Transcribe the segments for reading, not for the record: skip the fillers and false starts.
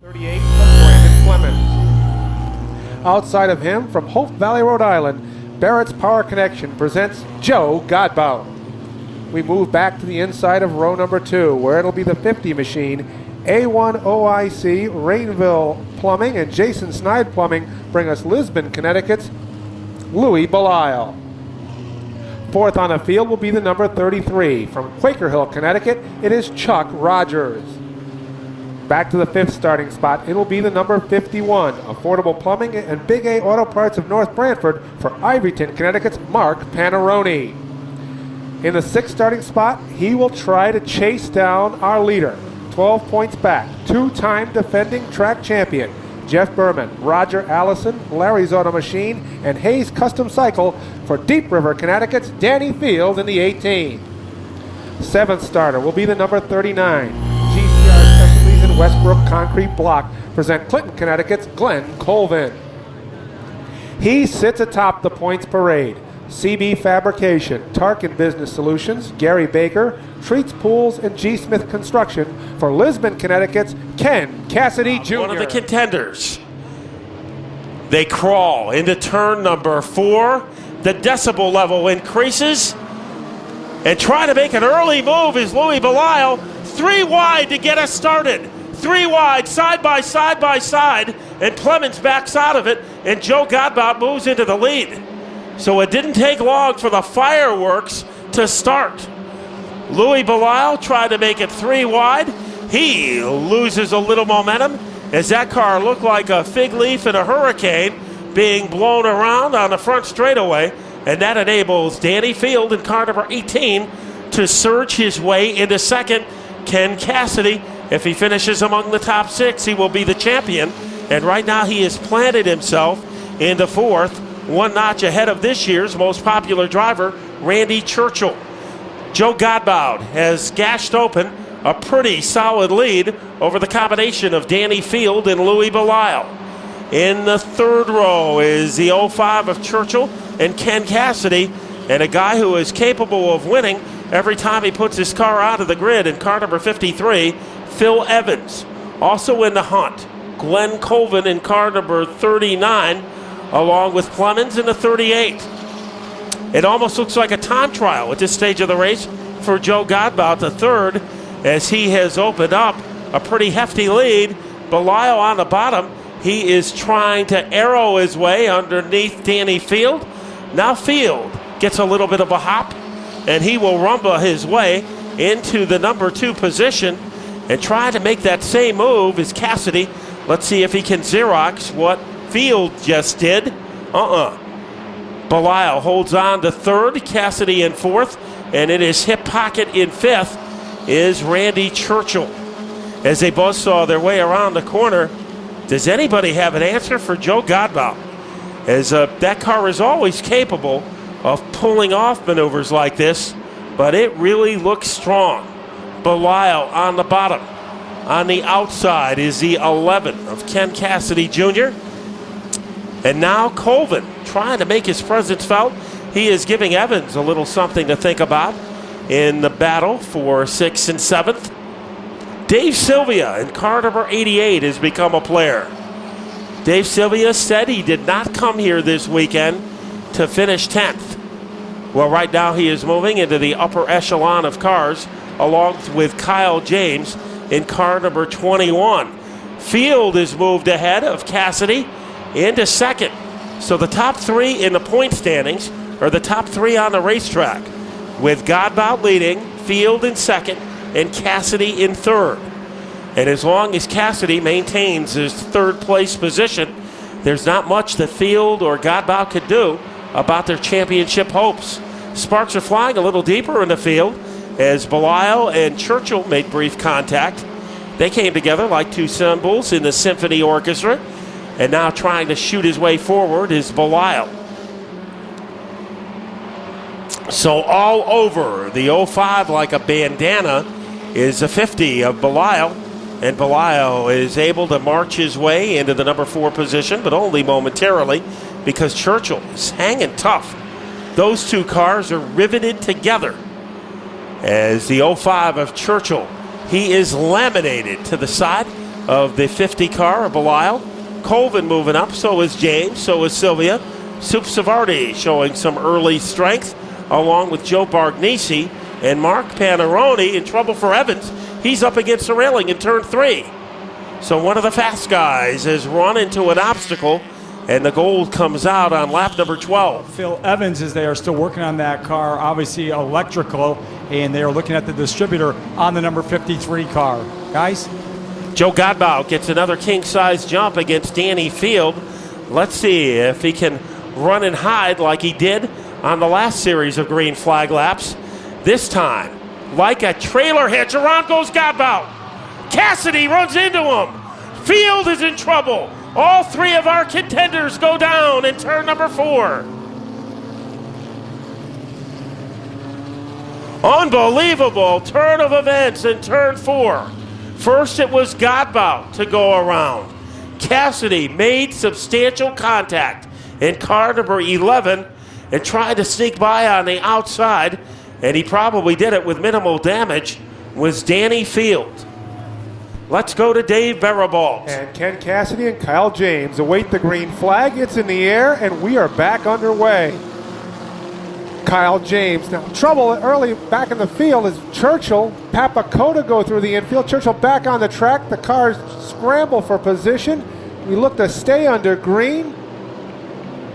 38 of Brandon Clemens. Outside of him, from Hope Valley, Rhode Island, Barrett's Power Connection presents Joe Godbout. We move back to the inside of row number 2, where it'll be the 50 machine. A1 OIC, Rainville Plumbing, and Jason Snide Plumbing bring us Lisbon, Connecticut's Louis Belisle. Fourth on the field will be the number 33. From Quaker Hill, Connecticut, it is Chuck Rogers. Back to the 5th starting spot, it will be the number 51, Affordable Plumbing and Big A Auto Parts of North Branford for Ivyton, Connecticut's Mark Panarone. In the 6th starting spot, he will try to chase down our leader, 12 points back, 2-time defending track champion, Jeff Berman, Roger Allison, Larry's Auto Machine, and Hayes Custom Cycle for Deep River, Connecticut's Danny Field in the 18. 7th starter will be the number 39. GCR Specialties in Westbrook Concrete Block present Clinton, Connecticut's Glenn Colvin. He sits atop the points parade. CB Fabrication, Tarkin Business Solutions, Gary Baker, Treats Pools, and G. Smith Construction for Lisbon, Connecticut's Ken Cassidy Jr. One of the contenders. They crawl into turn number 4. The decibel level increases. And try to make an early move is Louis Belisle. 3 wide to get us started. 3 wide, side by side by side. And Clemens backs out of it. And Joe Godbout moves into the lead. So it didn't take long for the fireworks to start. Louis Belisle tried to make it 3 wide. He loses a little momentum as that car looked like a fig leaf in a hurricane being blown around on the front straightaway. And that enables Danny Field in car number 18 to surge his way into second. Ken Cassidy, if he finishes among the top 6, he will be the champion. And right now he has planted himself into 4th, 1 notch ahead of this year's most popular driver, Randy Churchill. Joe Godbout has gashed open a pretty solid lead over the combination of Danny Field and Louis Belisle. In the 3rd row is the 05 of Churchill and Ken Cassidy, and a guy who is capable of winning every time he puts his car out of the grid in car number 53, Phil Evans. Also in the hunt, Glenn Colvin in car number 39, along with Clemens in the 38. It almost looks like a time trial at this stage of the race for Joe Godbout, the 3rd, as he has opened up a pretty hefty lead. Belisle on the bottom. He is trying to arrow his way underneath Danny Field. Now Field gets a little bit of a hop, and he will rumble his way into the number 2 position and try to make that same move as Cassidy. Let's see if he can Xerox what Field just did. Belisle holds on to 3rd, Cassidy in 4th, and in his hip pocket in 5th is Randy Churchill. As they buzzsaw their way around the corner, does anybody have an answer for Joe Godbout? As that car is always capable of pulling off maneuvers like this, but it really looks strong. Belisle on the bottom. On the outside is the 11 of Ken Cassidy Jr., and now Colvin trying to make his presence felt. He is giving Evans a little something to think about in the battle for 6th and 7th. Dave Sylvia in car number 88 has become a player. Dave Sylvia said he did not come here this weekend to finish 10th. Well, right now he is moving into the upper echelon of cars along with Kyle James in car number 21. Field is moved ahead of Cassidy into 2nd. So the top 3 in the point standings are the top 3 on the racetrack, with Godbout leading, Field in 2nd, and Cassidy in 3rd. And as long as Cassidy maintains his 3rd place position, there's not much that Field or Godbout could do about their championship hopes. Sparks are flying a little deeper in the field as Belisle and Churchill made brief contact. They came together like 2 cymbals in the symphony orchestra. And now trying to shoot his way forward is Belisle. So all over the 05 like a bandana is a 50 of Belisle. And Belisle is able to march his way into the number 4 position, but only momentarily because Churchill is hanging tough. Those 2 cars are riveted together. As the 05 of Churchill, he is laminated to the side of the 50 car of Belial. Colvin moving up, so is James, so is Sylvia. Soup Savardi showing some early strength, along with Joe Bargnesi and Mark Panarone. In trouble for Evans. He's up against the railing in turn 3. So one of the fast guys has run into an obstacle, and the gold comes out on lap number 12. Phil Evans, as they are still working on that car, obviously electrical, and they are looking at the distributor on the number 53 car. Guys? Joe Godbout gets another king-size jump against Danny Field. Let's see if he can run and hide like he did on the last series of green flag laps. This time, like a trailer hitch, around goes Godbout. Cassidy runs into him. Field is in trouble. All 3 of our contenders go down in turn number 4. Unbelievable turn of events in turn 4. First, it was Godbout to go around. Cassidy made substantial contact in car number 11 and tried to sneak by on the outside, and he probably did it with minimal damage, was Danny Field. Let's go to Dave Barabalt. And Ken Cassidy and Kyle James await the green flag. It's in the air, and we are back underway. Kyle James. Now, trouble early back in the field is Churchill. Papakota go through the infield. Churchill back on the track. The cars scramble for position. We look to stay under green.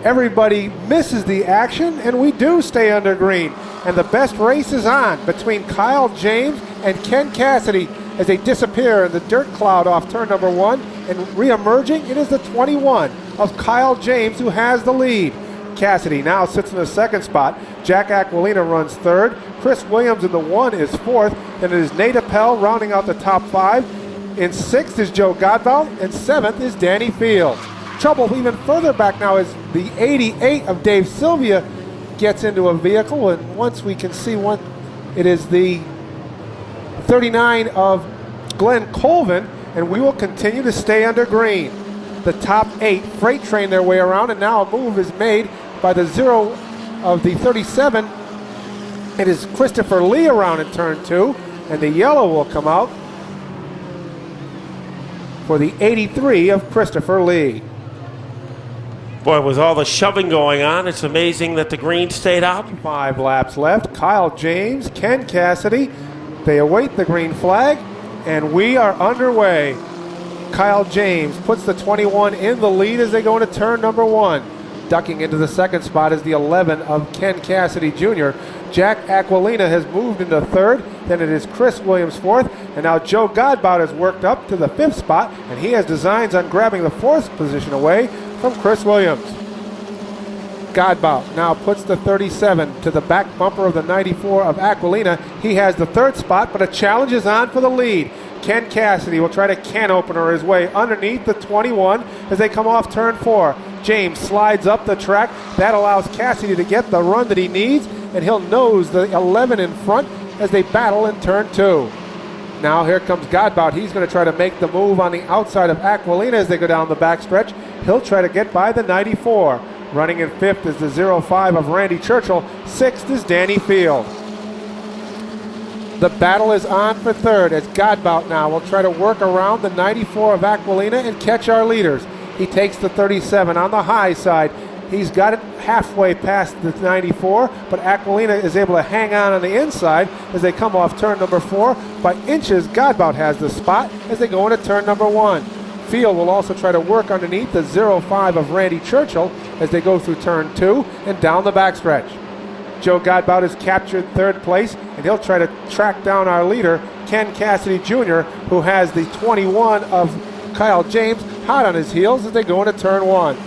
Everybody misses the action, and we do stay under green. And the best race is on between Kyle James and Ken Cassidy as they disappear in the dirt cloud off turn number 1. And re-emerging, it is the 21 of Kyle James who has the lead. Cassidy now sits in the second spot. Jack Aquilina runs third. Chris Williams in the 1 is fourth. Then it is Nate Appel rounding out the top 5. In 6th is Joe Godbout, and 7th is Danny Field. Trouble even further back now is the 88 of Dave Sylvia gets into a vehicle, and once we can see one, it is the 39 of Glenn Colvin, and we will continue to stay under green. The top 8 freight train their way around, and now a move is made by the 0 of the 37. It is Christopher Lee around in turn 2, and the yellow will come out for the 83 of Christopher Lee. Boy, with all the shoving going on, it's amazing that the green stayed out. 5 laps left. Kyle James, Ken Cassidy, they await the green flag, and we are underway. Kyle James puts the 21 in the lead as they go into turn number 1. Ducking into the second spot is the 11 of Ken Cassidy Jr. Jack Aquilina has moved into third. Then it is Chris Williams fourth. And now Joe Godbout has worked up to the 5th spot, and he has designs on grabbing the 4th position away from Chris Williams. Godbout now puts the 37 to the back bumper of the 94 of Aquilina. He has the 3rd spot, but a challenge is on for the lead. Ken Cassidy will try to can opener his way underneath the 21 as they come off turn 4. James slides up the track. That allows Cassidy to get the run that he needs, and he'll nose the 11 in front as they battle in turn 2. Now here comes Godbout. He's going to try to make the move on the outside of Aquilina as they go down the backstretch. He'll try to get by the 94. Running in 5th is the 05 of Randy Churchill. 6th is Danny Field. The battle is on for 3rd as Godbout now will try to work around the 94 of Aquilina and catch our leaders. He takes the 37 on the high side. He's got it halfway past the 94, but Aquilina is able to hang on the inside as they come off turn number 4. By inches, Godbout has the spot as they go into turn number 1. Field will also try to work underneath the 05 of Randy Churchill as they go through turn 2 and down the backstretch. Joe Godbout has captured 3rd place, and he'll try to track down our leader, Ken Cassidy Jr., who has the 21 of Kyle James hot on his heels as they go into turn 1.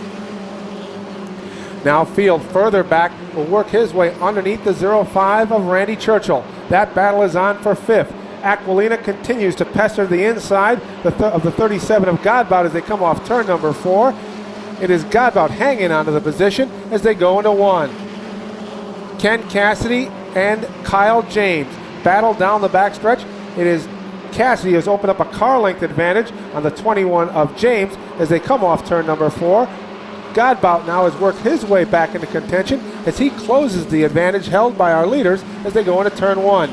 Now Field further back will work his way underneath the 05 of Randy Churchill. That battle is on for 5th. Aquilina continues to pester the inside of the 37 of Godbout as they come off turn number 4. It is Godbout hanging onto the position as they go into 1. Ken Cassidy and Kyle James battle down the backstretch. It is Cassidy has opened up a car length advantage on the 21 of James as they come off turn number 4. Godbout now has worked his way back into contention as he closes the advantage held by our leaders as they go into turn 1.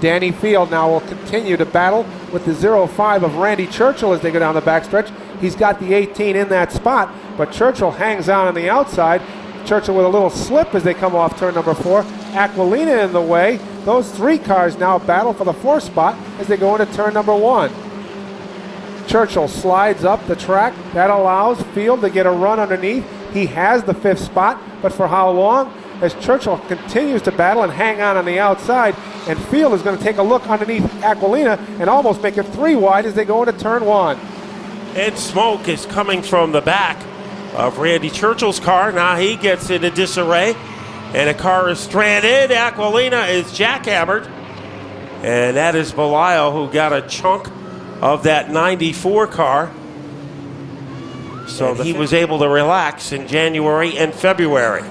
Danny Field now will continue to battle with the 0-5 of Randy Churchill as they go down the backstretch. He's got the 18 in that spot, but Churchill hangs on the outside. Churchill with a little slip as they come off turn number 4. Aquilina in the way. Those 3 cars now battle for the 4th spot as they go into turn number 1. Churchill slides up the track. That allows Field to get a run underneath. He has the 5th spot, but for how long? As Churchill continues to battle and hang on the outside, and Field is going to take a look underneath Aquilina and almost make it 3 wide as they go into turn 1. And smoke is coming from the back of Randy Churchill's car. Now he gets into disarray, and a car is stranded. Aquilina is jackhammered, and that is Belial who got a chunk of that 94 car. So he was able to relax in January and February.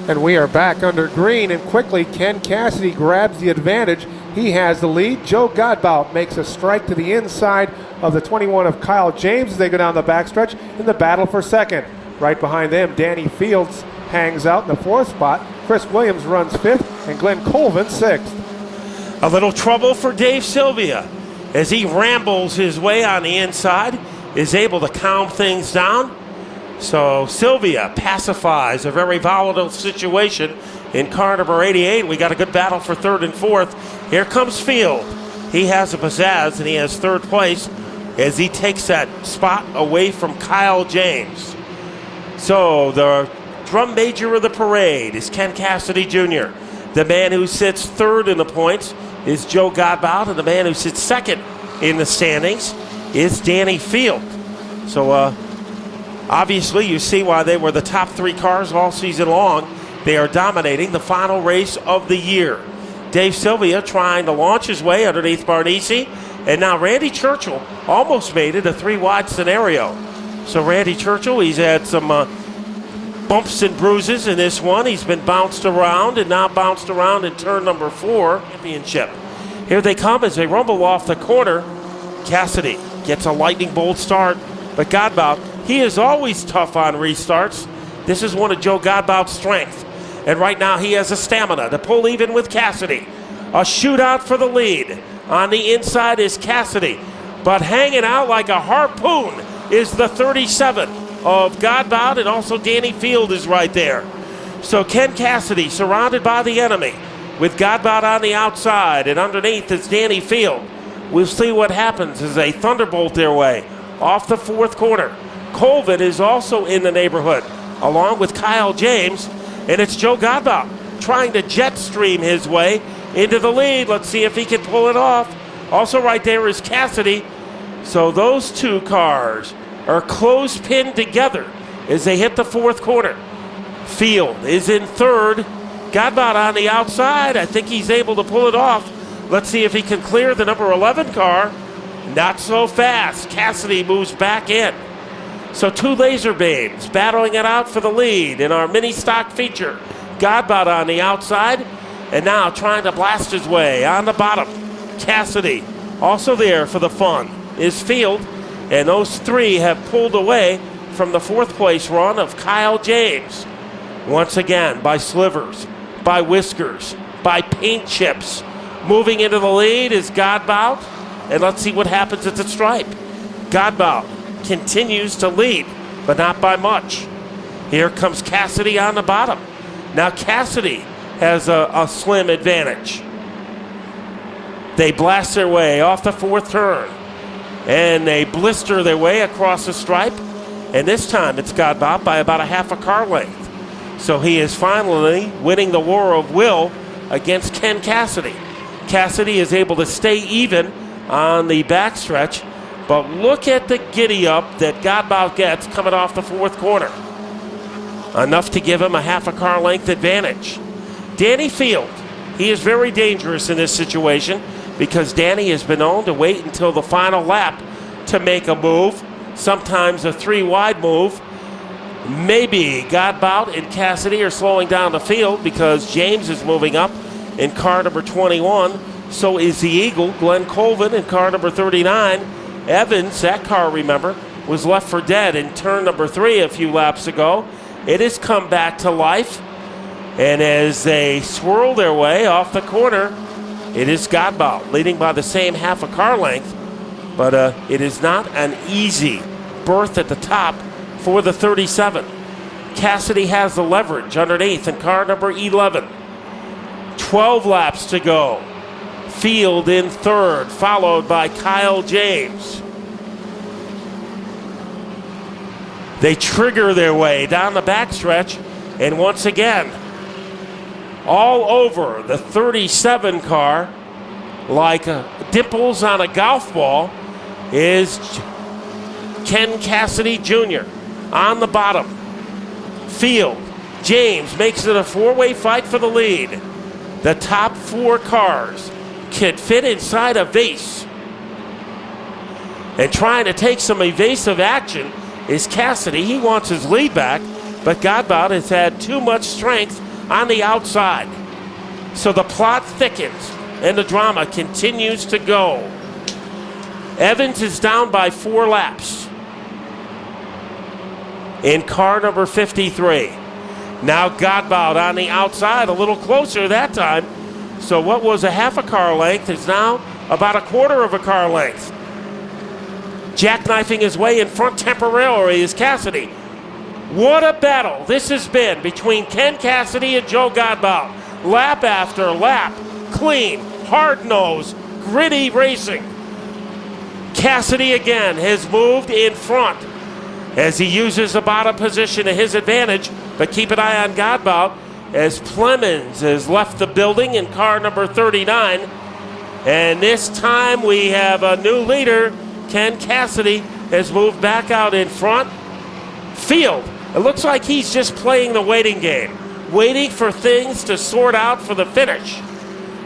And we are back under green, and quickly Ken Cassidy grabs the advantage. He has the lead. Joe Godbout makes a strike to the inside of the 21 of Kyle James as they go down the backstretch in the battle for second. Right behind them, Danny Fields hangs out in the 4th spot. Chris Williams runs 5th, and Glenn Colvin 6th. A little trouble for Dave Sylvia as he rambles his way on the inside, is able to calm things down. So Sylvia pacifies a very volatile situation in car number 88. We got a good battle for 3rd and 4th. Here comes Field. He has a pizzazz, and he has 3rd place as he takes that spot away from Kyle James. So the drum major of the parade is Ken Cassidy Jr. The man who sits 3rd in the points is Joe Godbout, and the man who sits 2nd in the standings is Danny Field. So obviously you see why they were the top 3 cars all season long. They are dominating the final race of the year. Dave Sylvia trying to launch his way underneath Barnesi, and now Randy Churchill almost made it a 3-wide scenario. So Randy Churchill, he's had some bumps and bruises in this one. He's been bounced around, and now bounced around in turn number 4 championship. Here they come as they rumble off the corner. Cassidy gets a lightning bolt start, but Godbout, he is always tough on restarts. This is one of Joe Godbout's strengths, and right now he has the stamina to pull even with Cassidy. A shootout for the lead. On the inside is Cassidy, but hanging out like a harpoon is the 37 of Godbout, and also Danny Field is right there. So Ken Cassidy surrounded by the enemy with Godbout on the outside, and underneath is Danny Field. We'll see what happens as they thunderbolt their way off the 4th corner. Colvin is also in the neighborhood along with Kyle James, and it's Joe Godbout trying to jet stream his way into the lead. Let's see if he can pull it off. Also right there is Cassidy. So those 2 cars are close pinned together as they hit the 4th corner. Field is in 3rd. Godbout on the outside. I think he's able to pull it off. Let's see if he can clear the number 11 car. Not so fast. Cassidy moves back in. So 2 laser beams battling it out for the lead in our mini stock feature. Godbout on the outside, and now trying to blast his way on the bottom. Cassidy also there for the fun is Field, and those 3 have pulled away from the 4th place run of Kyle James. Once again, by slivers, by whiskers, by paint chips. Moving into the lead is Godbout, and let's see what happens at the stripe. Godbout continues to lead, but not by much. Here comes Cassidy on the bottom. Now Cassidy has a slim advantage. They blast their way off the 4th turn, and they blister their way across the stripe, and this time it's Godbout by about a half a car length. So he is finally winning the war of will against Ken Cassidy. Cassidy is able to stay even on the backstretch, but look at the giddy-up that Godbout gets coming off the 4th corner. Enough to give him a half a car length advantage. Danny Field, he is very dangerous in this situation because Danny has been known to wait until the final lap to make a move, sometimes a 3-wide move. Maybe Godbout and Cassidy are slowing down the field because James is moving up in car number 21. So is the Eagle, Glenn Colvin, in car number 39. Evans, that car, remember, was left for dead in turn number 3 a few laps ago. It has come back to life. And as they swirl their way off the corner, it is Godbout leading by the same half a car length, but it is not an easy berth at the top for the 37. Cassidy has the leverage underneath in car number 11. 12 laps to go. Field in third, followed by Kyle James. They trigger their way down the backstretch, and once again, all over the 37 car, like dimples on a golf ball, is Ken Cassidy Jr. on the bottom. Field, James makes it a four-way fight for the lead. The top four cars could fit inside a vase. And trying to take some evasive action is Cassidy. He wants his lead back, but Godbout has had too much strength on the outside. So the plot thickens and the drama continues to go. Evans is down by 4 laps in car number 53. Now Godbout on the outside, a little closer that time. So what was a half a car length is now about a quarter of a car length. Jackknifing his way in front temporarily is Cassidy. What a battle this has been between Ken Cassidy and Joe Godbout. Lap after lap, clean, hard-nosed, gritty racing. Cassidy again has moved in front as he uses the bottom position to his advantage, but keep an eye on Godbout as Plemons has left the building in car number 39. And this time we have a new leader. Ken Cassidy has moved back out in front. Field, it looks like he's just playing the waiting game, waiting for things to sort out for the finish.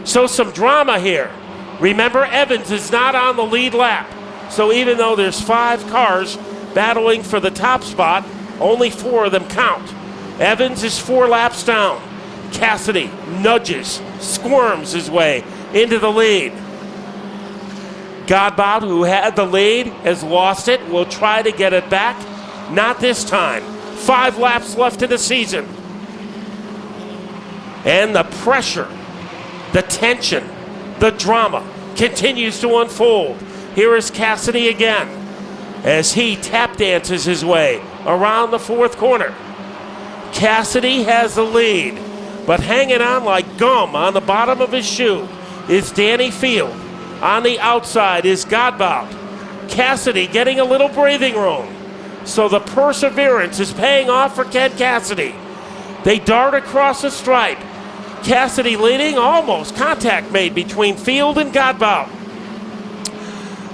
So some drama here. Remember, Evans is not on the lead lap. So even though there's 5 cars battling for the top spot, only 4 of them count. Evans is 4 laps down. Cassidy nudges, squirms his way into the lead. Godbout, who had the lead, has lost it, will try to get it back. Not this time. 5 laps left in the season. And the pressure, the tension, the drama continues to unfold. Here is Cassidy again as he tap dances his way around the 4th corner. Cassidy has the lead, but hanging on like gum on the bottom of his shoe is Danny Field. On the outside is Godbout. Cassidy getting a little breathing room. So the perseverance is paying off for Ken Cassidy. They dart across the stripe. Cassidy leading, almost contact made between Field and Godbout.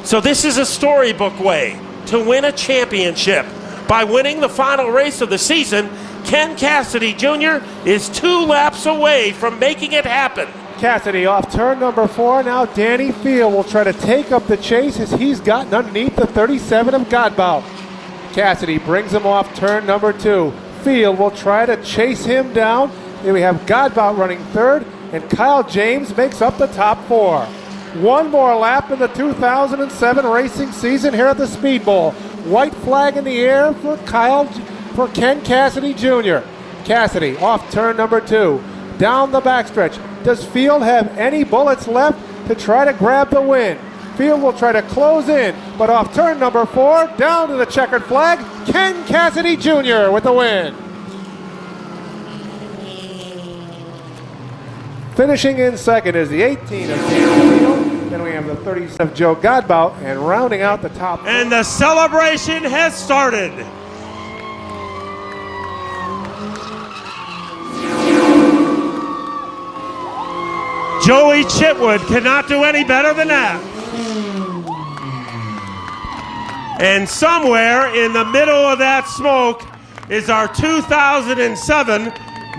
So this is a storybook way to win a championship. By winning the final race of the season, Ken Cassidy Jr. is 2 laps away from making it happen. Cassidy off turn number 4. Now Danny Field will try to take up the chase as he's gotten underneath the 37 of Godbout. Cassidy brings him off turn number 2. Field will try to chase him down. Then we have Godbout running 3rd, and Kyle James makes up the top 4. One more lap in the 2007 racing season here at the Speedbowl. White flag in the air for Ken Cassidy Jr. Cassidy off turn number 2. Down the backstretch. Does Field have any bullets left to try to grab the win? Field will try to close in, but off turn number 4, down to the checkered flag, Ken Cassidy Jr. with the win. Finishing in second is the 18 of Danny Field. Then we have the 37 of Joe Godbout, and rounding out the top. And the celebration has started. Joey Chitwood cannot do any better than that. And somewhere in the middle of that smoke is our 2007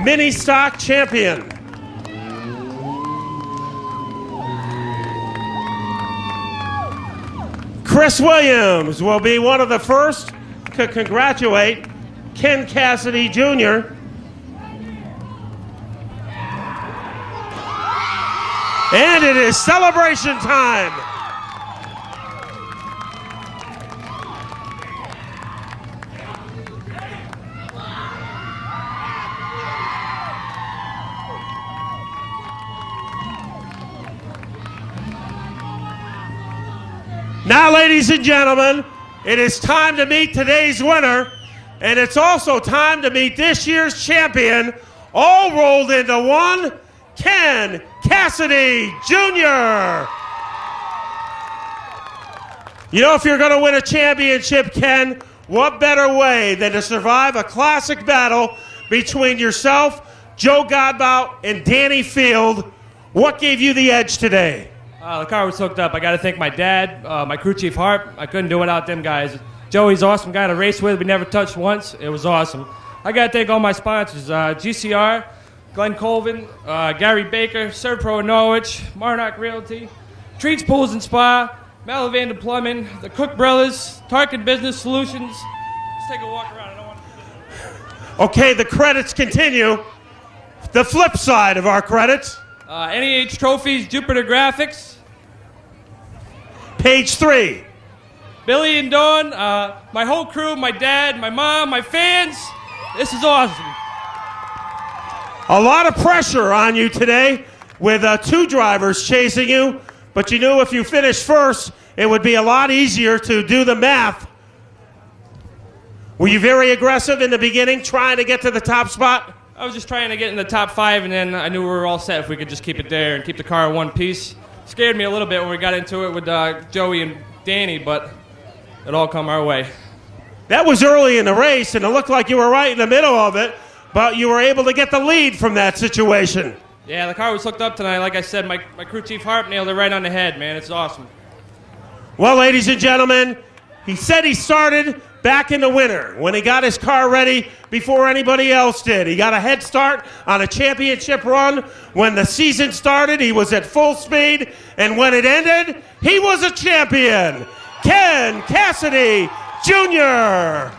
mini stock champion. Chris Williams will be one of the first to congratulate Ken Cassidy Jr. And it is celebration time. Now, ladies and gentlemen, it is time to meet today's winner, and it's also time to meet this year's champion, all rolled into one, Ken Cassidy Jr. You know, if you're going to win a championship, Ken, what better way than to survive a classic battle between yourself, Joe Godbout, and Danny Field? What gave you the edge today? The car was hooked up. I got to thank my dad, my crew chief Harp. I couldn't do it without them guys. Joey's an awesome guy to race with. We never touched once. It was awesome. I got to thank all my sponsors, GCR, Glenn Colvin, Gary Baker, Serpro in Norwich, Marnock Realty, Treats Pools and Spa, Malavander Plumbing, the Cook Brothers, Tarkin Business Solutions. Let's take a walk around. I don't want to... Okay, the credits continue. The flip side of our credits. NEH Trophies, Jupiter Graphics. Page 3. Billy and Dawn, my whole crew, my dad, my mom, my fans. This is awesome. A lot of pressure on you today with 2 drivers chasing you, but you knew if you finished first, it would be a lot easier to do the math. Were you very aggressive in the beginning, trying to get to the top spot? I was just trying to get in the top 5, and then I knew we were all set if we could just keep it there and keep the car in one piece. Scared me a little bit when we got into it with Joey and Danny, but it all come our way. That was early in the race, and it looked like you were right in the middle of it, but you were able to get the lead from that situation. Yeah, the car was hooked up tonight. Like I said, my crew chief Harp nailed it right on the head, man. It's awesome. Well, ladies and gentlemen, he said he started back in the winter when he got his car ready before anybody else did. He got a head start on a championship run. When the season started, he was at full speed, and when it ended, he was a champion. Ken Cassidy Jr.